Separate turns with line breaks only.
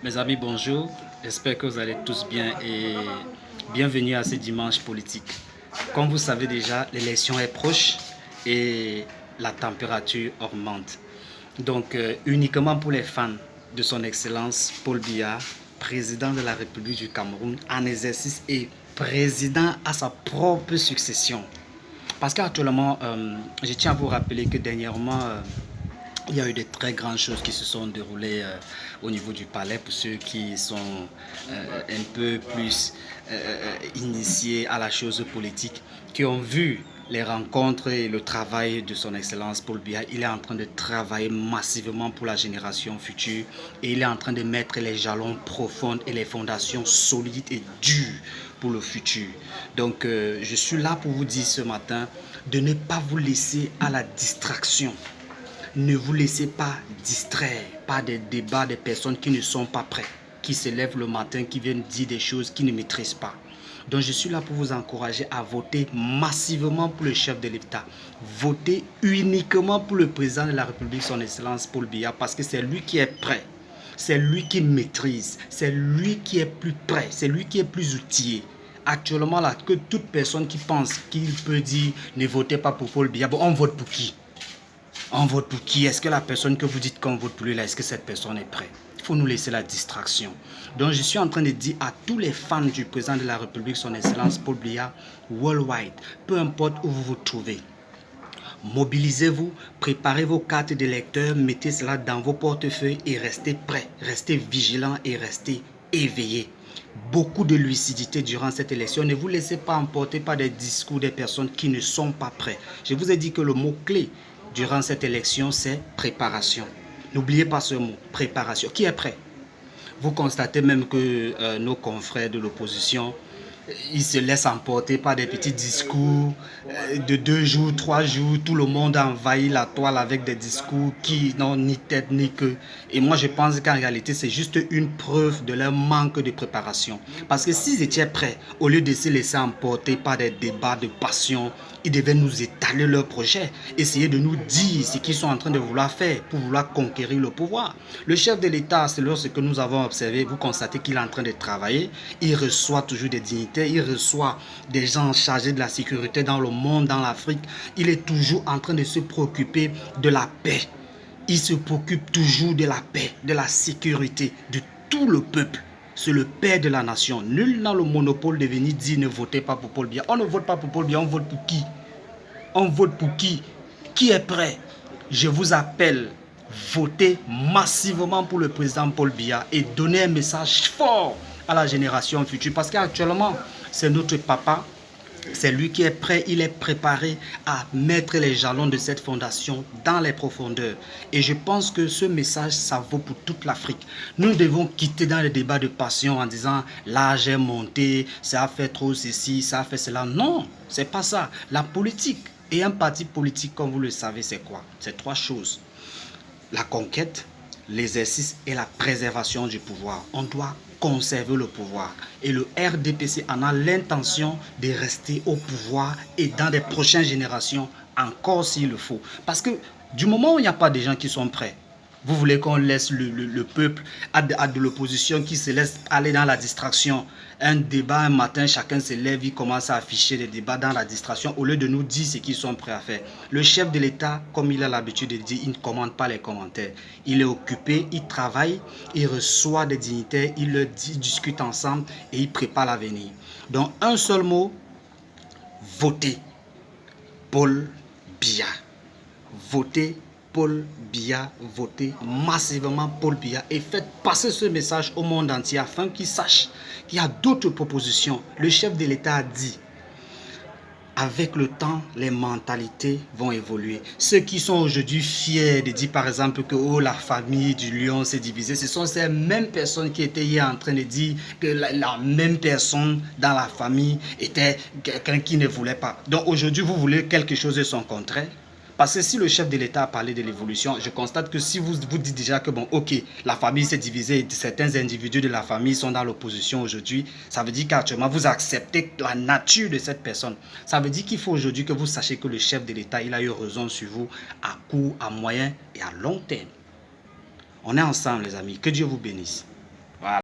Mes amis, bonjour. J'espère que vous allez tous bien et bienvenue à ce dimanche politique. Comme vous savez déjà, l'élection est proche et la température augmente. Donc, uniquement pour les fans de son Excellence Paul Biya, président de la République du Cameroun, en exercice et président à sa propre succession. Parce qu'actuellement, je tiens à vous rappeler que dernièrement, il y a eu de très grandes choses qui se sont déroulées au niveau du palais pour ceux qui sont un peu plus initiés à la chose politique, qui ont vu les rencontres et le travail de son Excellence Paul Biya. Il est en train de travailler massivement pour la génération future et il est en train de mettre les jalons profonds et les fondations solides et dures pour le futur. Donc je suis là pour vous dire ce matin de ne pas vous laisser à la distraction. Ne vous laissez pas distraire par des débats des personnes qui ne sont pas prêtes, qui se lèvent le matin, qui viennent dire des choses qu'ils ne maîtrisent pas. Donc je suis là pour vous encourager à voter massivement pour le chef de l'État. Votez uniquement pour le président de la République, son Excellence Paul Biya, parce que c'est lui qui est prêt. C'est lui qui maîtrise. C'est lui qui est plus prêt. C'est lui qui est plus outillé. Actuellement, là, que toute personne qui pense qu'il peut dire ne votez pas pour Paul Biya, bon, on vote pour qui? On vote pour qui? Est-ce que la personne que vous dites qu'on vote pour lui, là, est-ce que cette personne est prête? Il faut nous laisser la distraction. Donc, je suis en train de dire à tous les fans du président de la République, son Excellence Paul Biya, worldwide, peu importe où vous vous trouvez, mobilisez-vous, préparez vos cartes d'électeurs, mettez cela dans vos portefeuilles et restez prêts, restez vigilants et restez éveillés. Beaucoup de lucidité durant cette élection. Ne vous laissez pas emporter par des discours des personnes qui ne sont pas prêtes. Je vous ai dit que le mot-clé durant cette élection, c'est préparation. N'oubliez pas ce mot, préparation. Qui est prêt? Vous constatez même que nos confrères de l'opposition, ils se laissent emporter par des petits discours de 2 jours, 3 jours. Tout le monde a envahi la toile avec des discours qui n'ont ni tête ni queue. Et moi, je pense qu'en réalité, c'est juste une preuve de leur manque de préparation. Parce que s'ils étaient prêts, au lieu de se laisser emporter par des débats de passion, ils devaient nous étaler leur projet, essayer de nous dire ce qu'ils sont en train de vouloir faire pour vouloir conquérir le pouvoir. Le chef de l'État, c'est lorsque nous avons observé, vous constatez qu'il est en train de travailler, il reçoit toujours des dignitaires, il reçoit des gens chargés de la sécurité dans le monde, dans l'Afrique. Il est toujours en train de se préoccuper de la paix. Il se préoccupe toujours de la paix, de la sécurité, de tout le peuple. C'est le père de la nation. Nul n'a le monopole de venir dire ne votez pas pour Paul Biya. On ne vote pas pour Paul Biya, on vote pour qui? On vote pour qui? Qui est prêt? Je vous appelle, votez massivement pour le président Paul Biya et donnez un message fort à la génération future. Parce qu'actuellement, c'est notre papa. C'est lui qui est prêt, il est préparé à mettre les jalons de cette fondation dans les profondeurs. Et je pense que ce message, ça vaut pour toute l'Afrique. Nous devons quitter dans les débats de passion en disant l'âge est monté, ça a fait trop ceci, ça a fait cela. Non, c'est pas ça. La politique et un parti politique, comme vous le savez, c'est quoi? C'est 3 choses. La conquête, l'exercice et la préservation du pouvoir. On doit conserver le pouvoir. Et le RDPC en a l'intention de rester au pouvoir et dans les prochaines générations encore s'il le faut. Parce que du moment où il n'y a pas de gens qui sont prêts, vous voulez qu'on laisse le peuple à de l'opposition qui se laisse aller dans la distraction. Un débat, un matin, chacun se lève, il commence à afficher des débats dans la distraction au lieu de nous dire ce qu'ils sont prêts à faire. Le chef de l'État, comme il a l'habitude de dire, il ne commande pas les commentaires. Il est occupé, il travaille, il reçoit des dignitaires, il leur dit, discute ensemble et il prépare l'avenir. Donc un seul mot, votez Paul Biya. Votez Paul Biya, votez massivement Paul Biya et faites passer ce message au monde entier afin qu'ils sachent qu'il y a d'autres propositions. Le chef de l'État a dit, avec le temps, les mentalités vont évoluer. Ceux qui sont aujourd'hui fiers de dire par exemple que oh, la famille du lion s'est divisée, ce sont ces mêmes personnes qui étaient hier en train de dire que la même personne dans la famille était quelqu'un qui ne voulait pas. Donc aujourd'hui, vous voulez quelque chose de son contraire. Parce que si le chef de l'État a parlé de l'évolution, je constate que si vous dites déjà que bon, ok, la famille s'est divisée, certains individus de la famille sont dans l'opposition aujourd'hui, ça veut dire qu'actuellement vous acceptez la nature de cette personne. Ça veut dire qu'il faut aujourd'hui que vous sachiez que le chef de l'État, il a eu raison sur vous à court, à moyen et à long terme. On est ensemble les amis, que Dieu vous bénisse. Voilà.